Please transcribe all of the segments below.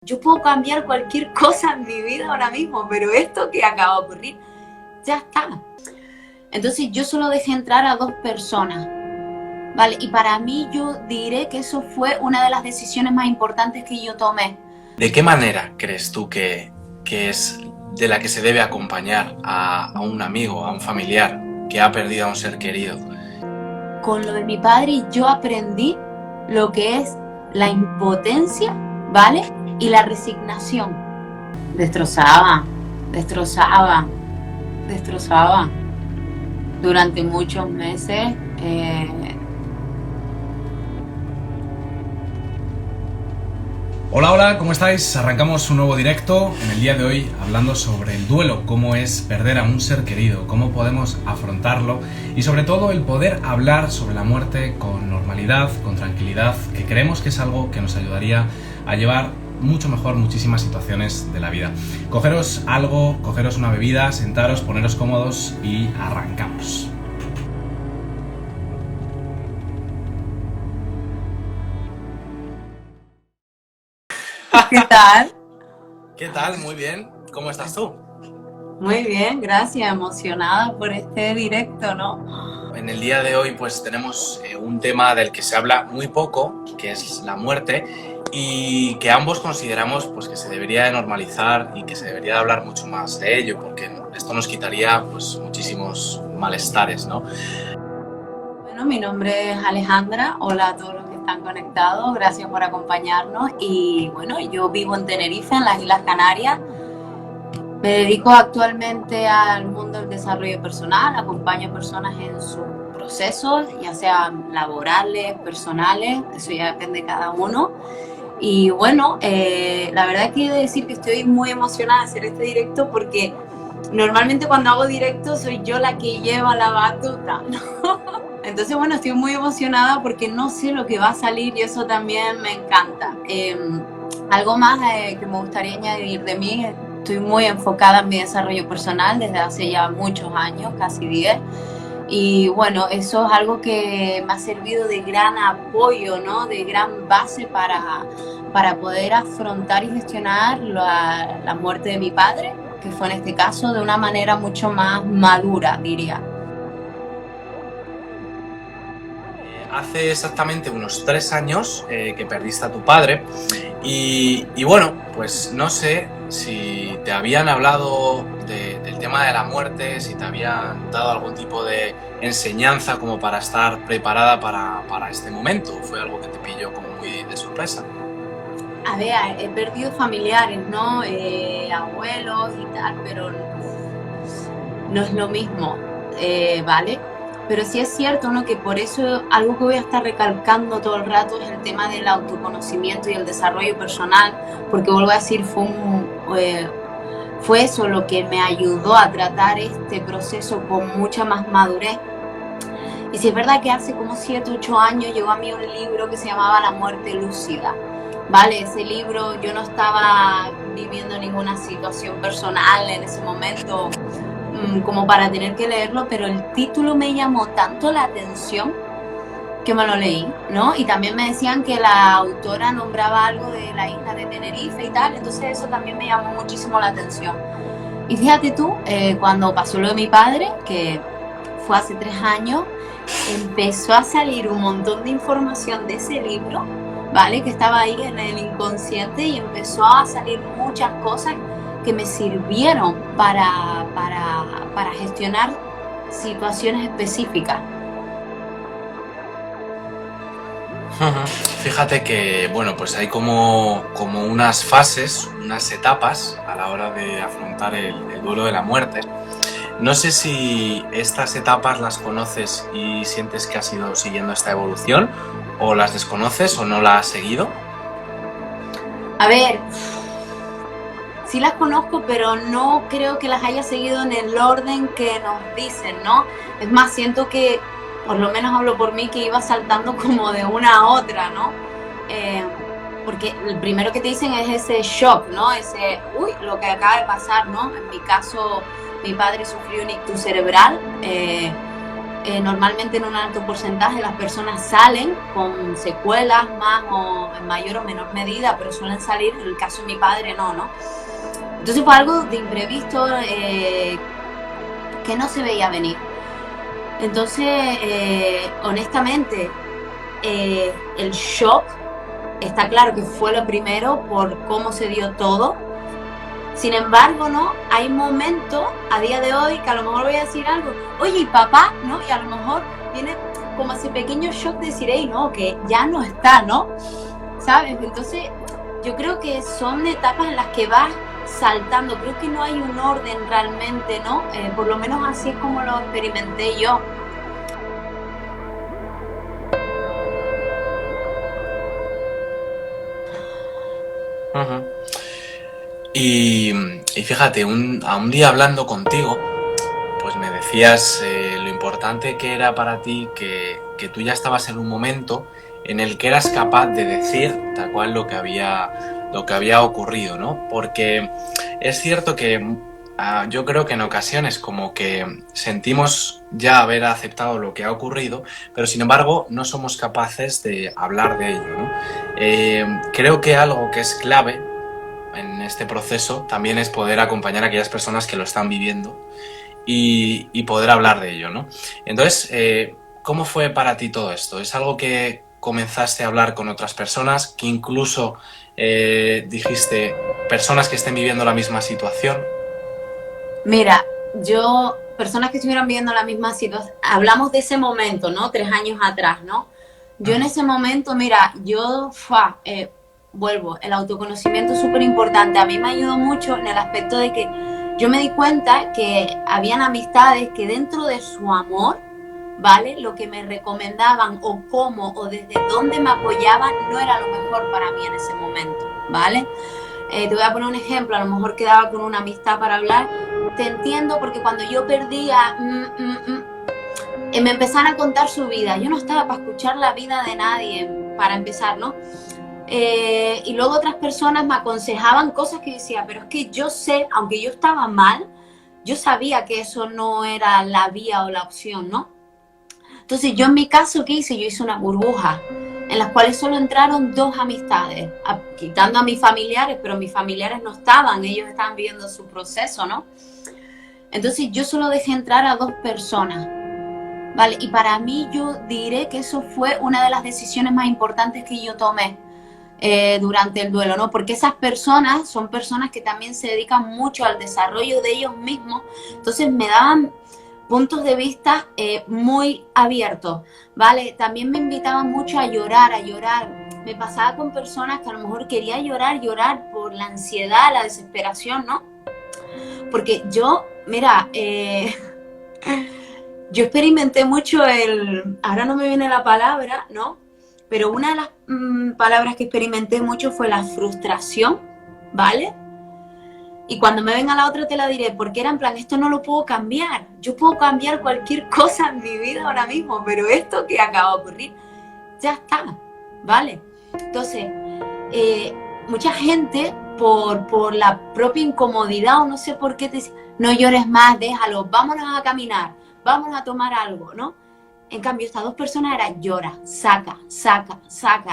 Yo puedo cambiar cualquier cosa en mi vida ahora mismo, pero esto que acaba de ocurrir, ya está. Entonces yo solo dejé entrar a 2 personas, ¿vale? Y para mí yo diré que eso fue una de las decisiones más importantes que yo tomé. ¿De qué manera crees tú que es de la que se debe acompañar a un amigo, a un familiar que ha perdido a un ser querido? Con lo de mi padre yo aprendí lo que es la impotencia, ¿vale? Y la resignación. Destrozaba durante muchos meses. Hola, ¿cómo estáis? Arrancamos un nuevo directo en el día de hoy hablando sobre el duelo, cómo es perder a un ser querido, cómo podemos afrontarlo y sobre todo el poder hablar sobre la muerte con normalidad, con tranquilidad, que creemos que es algo que nos ayudaría a llevar mucho mejor muchísimas situaciones de la vida. Cogeros algo, cogeros una bebida, sentaros, poneros cómodos y arrancamos. ¿Qué tal? ¿Qué tal? Muy bien. ¿Cómo estás tú? Muy bien, gracias. Emocionada por este directo, ¿no? En el día de hoy pues tenemos un tema del que se habla muy poco, que es la muerte, y que ambos consideramos pues que se debería de normalizar y que se debería de hablar mucho más de ello, porque esto nos quitaría pues muchísimos malestares, ¿no? Bueno, mi nombre es Alejandra. Hola a todos los que están conectados. Gracias por acompañarnos. Y bueno, yo vivo en Tenerife, en las Islas Canarias. Me dedico actualmente al mundo del desarrollo personal. Acompaño a personas en sus procesos, ya sean laborales, personales. Eso ya depende de cada uno. Y bueno, la verdad es que he de decir que estoy muy emocionada de hacer este directo porque normalmente cuando hago directo soy yo la que lleva la batuta, ¿no? Entonces, bueno, estoy muy emocionada porque no sé lo que va a salir y eso también me encanta. Algo más que me gustaría añadir de mí, estoy muy enfocada en mi desarrollo personal desde hace ya muchos años, casi 10. Y bueno, eso es algo que me ha servido de gran apoyo, ¿no? De gran base para poder afrontar y gestionar la muerte de mi padre, que fue en este caso de una manera mucho más madura, diría. Hace exactamente unos 3 años que perdiste a tu padre y bueno, pues no sé si te habían hablado del tema de la muerte, si te habían dado algún tipo de enseñanza como para estar preparada para este momento. ¿Fue algo que te pilló como muy de sorpresa? A ver, he perdido familiares, ¿no? Abuelos y tal, pero no es lo mismo, ¿vale? Pero sí es cierto, ¿no? Que por eso algo que voy a estar recalcando todo el rato es el tema del autoconocimiento y el desarrollo personal, porque vuelvo a decir, fue eso lo que me ayudó a tratar este proceso con mucha más madurez. Y sí es verdad que hace como 7, 8 años llegó a mí un libro que se llamaba La muerte lúcida, ¿vale? Ese libro, yo no estaba viviendo ninguna situación personal en ese momento como para tener que leerlo, pero el título me llamó tanto la atención que me lo leí, ¿no? Y también me decían que la autora nombraba algo de la isla de Tenerife y tal, entonces eso también me llamó muchísimo la atención. Y fíjate tú, cuando pasó lo de mi padre, que fue hace 3 años, empezó a salir un montón de información de ese libro, ¿vale? Que estaba ahí en el inconsciente y empezó a salir muchas cosas que me sirvieron para gestionar situaciones específicas. Fíjate que, bueno, pues hay como unas fases, unas etapas a la hora de afrontar el duelo de la muerte. No sé si estas etapas las conoces y sientes que has ido siguiendo esta evolución, o las desconoces o no la has seguido. A ver, sí las conozco, pero no creo que las haya seguido en el orden que nos dicen, ¿no? Es más, siento que, por lo menos hablo por mí, que iba saltando como de una a otra, ¿no? Porque el primero que te dicen es ese shock, ¿no? Ese, uy, lo que acaba de pasar, ¿no? En mi caso, mi padre sufrió un ictus cerebral, Normalmente en un alto porcentaje las personas salen con secuelas más o en mayor o menor medida, pero suelen salir, en el caso de mi padre no. Entonces fue algo de imprevisto que no se veía venir. Entonces, honestamente, el shock está claro que fue lo primero por cómo se dio todo. Sin embargo, ¿no? Hay momentos a día de hoy que a lo mejor voy a decir algo, oye, ¿y papá? ¿No? Y a lo mejor viene como ese pequeño shock de decir, hey, no, que ya no está, ¿no? ¿Sabes? Entonces, yo creo que son etapas en las que vas saltando. Creo que no hay un orden realmente, ¿no? Por lo menos así es como lo experimenté yo. Uh-huh. Y fíjate, a un día hablando contigo, pues me decías lo importante que era para ti que tú ya estabas en un momento en el que eras capaz de decir tal cual lo que había ocurrido, ¿no? Porque es cierto que yo creo que en ocasiones como que sentimos ya haber aceptado lo que ha ocurrido, pero sin embargo no somos capaces de hablar de ello, ¿no? Creo que algo que es clave en este proceso también es poder acompañar a aquellas personas que lo están viviendo y poder hablar de ello, ¿no? Entonces, ¿cómo fue para ti todo esto? ¿Es algo que comenzaste a hablar con otras personas, que incluso dijiste personas que estén viviendo la misma situación? Mira, personas que estuvieran viviendo la misma situación, hablamos de ese momento, ¿no? 3 años atrás, ¿no? Yo en ese momento, mira, vuelvo, el autoconocimiento es súper importante. A mí me ayudó mucho en el aspecto de que yo me di cuenta que habían amistades que dentro de su amor, ¿vale? Lo que me recomendaban o cómo o desde dónde me apoyaban no era lo mejor para mí en ese momento, ¿vale? Te voy a poner un ejemplo, a lo mejor quedaba con una amistad para hablar. Te entiendo porque cuando yo perdía, me empezaron a contar su vida. Yo no estaba para escuchar la vida de nadie, para empezar, ¿no? Y luego otras personas me aconsejaban cosas que yo decía, pero es que yo sé, aunque yo estaba mal, yo sabía que eso no era la vía o la opción, ¿no? Entonces yo en mi caso, ¿qué hice? Yo hice una burbuja en las cuales solo entraron 2 amistades, quitando a mis familiares, pero mis familiares no estaban, ellos estaban viviendo su proceso, ¿no? Entonces yo solo dejé entrar a 2 personas, ¿vale? Y para mí yo diré que eso fue una de las decisiones más importantes que yo tomé durante el duelo, ¿no? Porque esas personas son personas que también se dedican mucho al desarrollo de ellos mismos, entonces me daban puntos de vista muy abiertos, ¿vale? También me invitaban mucho a llorar. Me pasaba con personas que a lo mejor quería llorar por la ansiedad, la desesperación, ¿no? Porque yo, mira, yo experimenté mucho ahora no me viene la palabra, ¿no? Pero una de las palabras que experimenté mucho fue la frustración, ¿vale? Y cuando me venga la otra te la diré, porque era en plan, esto no lo puedo cambiar. Yo puedo cambiar cualquier cosa en mi vida ahora mismo, pero esto que acaba de ocurrir, ya está, ¿vale? Entonces, mucha gente, por la propia incomodidad o no sé por qué, te dice, no llores más, déjalo, vámonos a caminar, vámonos a tomar algo, ¿no? En cambio, estas 2 personas eran llora, saca.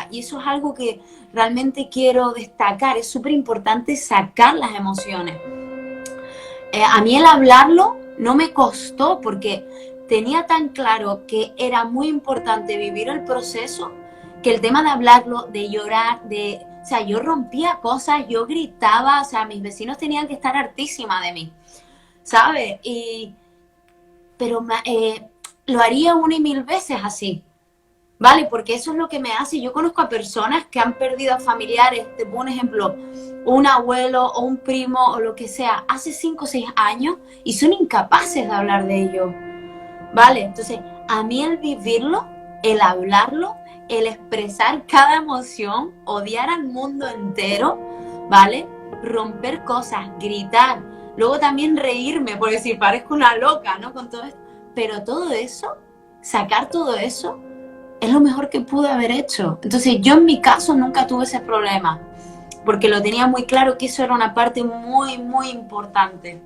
Y eso es algo que realmente quiero destacar. Es súper importante sacar las emociones. A mí el hablarlo no me costó porque tenía tan claro que era muy importante vivir el proceso, que el tema de hablarlo, de llorar, o sea, yo rompía cosas, yo gritaba, o sea, mis vecinos tenían que estar hartísimas de mí, ¿sabes? Pero lo haría 1 y 1000 veces así, ¿vale? Porque eso es lo que me hace. Yo conozco a personas que han perdido a familiares, te pongo un ejemplo, un abuelo o un primo o lo que sea, hace 5 o 6 años y son incapaces de hablar de ello, ¿vale? Entonces, a mí el vivirlo, el hablarlo, el expresar cada emoción, odiar al mundo entero, ¿vale? Romper cosas, gritar, luego también reírme, por decir, parezco una loca, ¿no? Con todo esto. Pero todo eso, sacar todo eso, es lo mejor que pude haber hecho. Entonces yo en mi caso nunca tuve ese problema, porque lo tenía muy claro que eso era una parte muy, muy importante.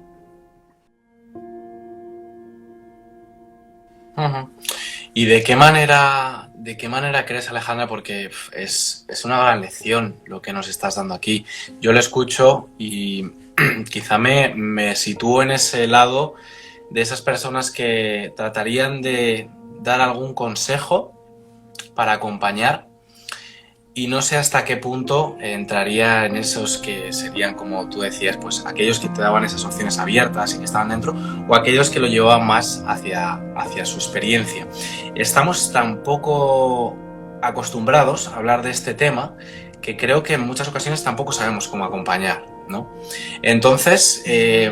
Ujú. ¿Y de qué manera crees, Alejandra? Porque es una gran lección lo que nos estás dando aquí. Yo lo escucho y quizá me sitúo en ese lado de esas personas que tratarían de dar algún consejo para acompañar, y no sé hasta qué punto entraría en esos que serían, como tú decías, pues aquellos que te daban esas opciones abiertas y que estaban dentro, o aquellos que lo llevaban más hacia su experiencia. Estamos tan poco acostumbrados a hablar de este tema que creo que en muchas ocasiones tampoco sabemos cómo acompañar, ¿no? Entonces, ¿de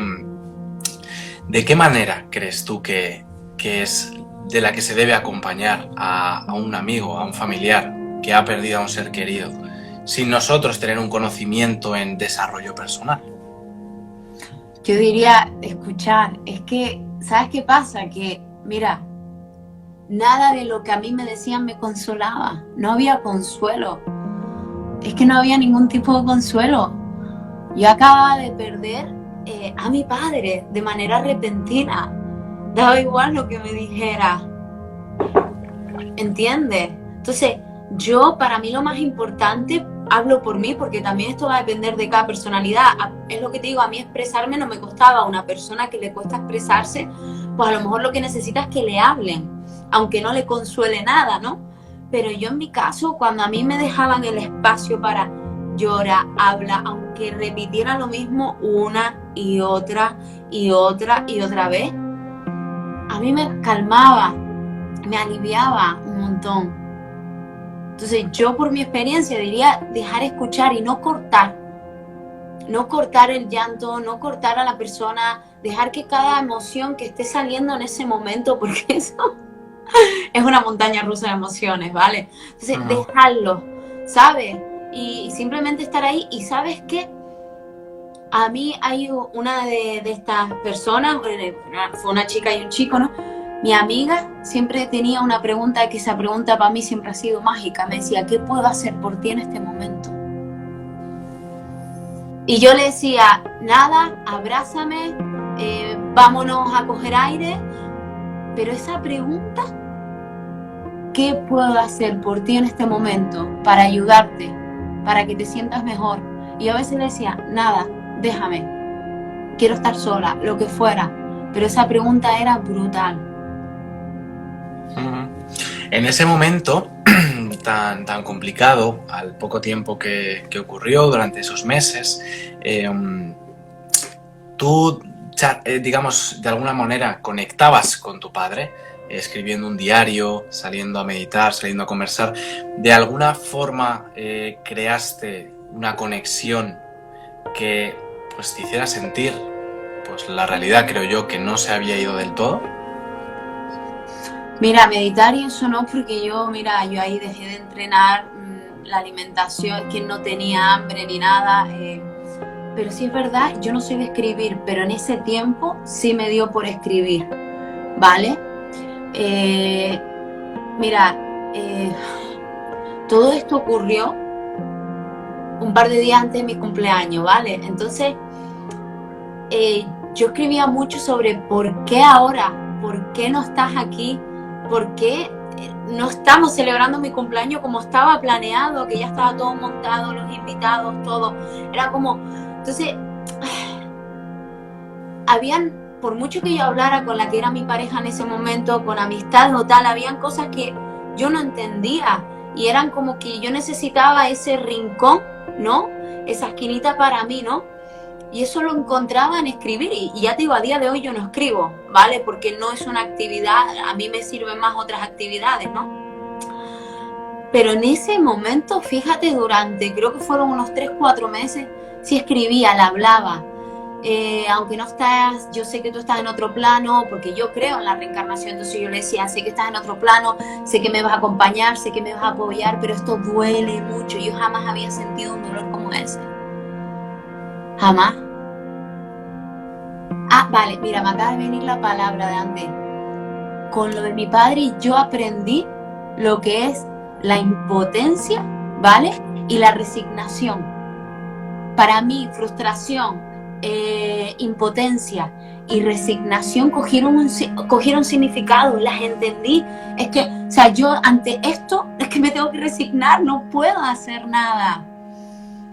qué manera crees tú que es de la que se debe acompañar a un amigo, a un familiar que ha perdido a un ser querido, sin nosotros tener un conocimiento en desarrollo personal? Yo diría escuchar. Es que, ¿sabes qué pasa? Que, mira, nada de lo que a mí me decían me consolaba. No había consuelo. Es que no había ningún tipo de consuelo. Yo acababa de perder a mi padre de manera repentina. Daba igual lo que me dijera. ¿Entiendes? Entonces, para mí lo más importante, hablo por mí porque también esto va a depender de cada personalidad. Es lo que te digo, a mí expresarme no me costaba. A una persona que le cuesta expresarse, pues a lo mejor lo que necesita es que le hablen, aunque no le consuele nada, ¿no? Pero yo en mi caso, cuando a mí me dejaban el espacio para llorar, habla, aunque repitiera lo mismo una y otra y otra y otra vez, a mí me calmaba, me aliviaba un montón. Entonces yo por mi experiencia diría dejar escuchar y no cortar el llanto, no cortar a la persona, dejar que cada emoción que esté saliendo en ese momento, porque eso es una montaña rusa de emociones, ¿vale? Entonces dejarlo, ¿sabes? Y simplemente estar ahí. Y ¿sabes qué? A mí hay una de estas personas, fue una chica y un chico, ¿no? Mi amiga siempre tenía una pregunta, que esa pregunta para mí siempre ha sido mágica. Me decía, ¿qué puedo hacer por ti en este momento? Y yo le decía, nada, abrázame, vámonos a coger aire. Pero esa pregunta, ¿qué puedo hacer por ti en este momento para ayudarte, para que te sientas mejor? Y yo a veces le decía, nada, déjame, quiero estar sola, lo que fuera. Pero esa pregunta era brutal. En ese momento tan complicado, al poco tiempo que ocurrió durante esos meses, tú, digamos, de alguna manera conectabas con tu padre, escribiendo un diario, saliendo a meditar, saliendo a conversar. ¿De alguna forma creaste una conexión que pues te hiciera sentir pues la realidad, creo yo, que no se había ido del todo? Mira, meditar y eso no, porque yo ahí dejé de entrenar, la alimentación, que no tenía hambre ni nada, pero sí es verdad, yo no soy de escribir, pero en ese tiempo sí me dio por escribir, ¿vale? Todo esto ocurrió un par de días antes de mi cumpleaños, ¿vale? Entonces, yo escribía mucho sobre por qué ahora, por qué no estás aquí, por qué no estamos celebrando mi cumpleaños como estaba planeado, que ya estaba todo montado, los invitados, todo. Era como, entonces, por mucho que yo hablara con la que era mi pareja en ese momento, con amistad o tal, habían cosas que yo no entendía y eran como que yo necesitaba ese rincón, ¿no? Esa esquinita para mí, ¿no? Y eso lo encontraba en escribir y ya te digo, a día de hoy yo no escribo, ¿vale? Porque no es una actividad, a mí me sirven más otras actividades, ¿no? Pero en ese momento, fíjate, creo que fueron unos 3-4 meses, sí escribía, la hablaba. Aunque no estás, yo sé que tú estás en otro plano, porque yo creo en la reencarnación, entonces yo le decía, sé que estás en otro plano, sé que me vas a acompañar, sé que me vas a apoyar, pero esto duele mucho, yo jamás había sentido un dolor como ese. Jamás. Vale, mira, me acaba de venir la palabra de antes. Con lo de mi padre yo aprendí lo que es la impotencia, ¿vale? Y la resignación. Para mí, frustración impotencia y resignación cogieron significado, las entendí. Es que, o sea, yo ante esto es que me tengo que resignar, no puedo hacer nada.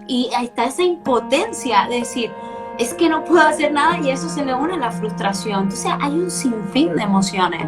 Y ahí está esa impotencia de decir, es que no puedo hacer nada, y eso se le une a la frustración. Entonces hay un sinfín de emociones.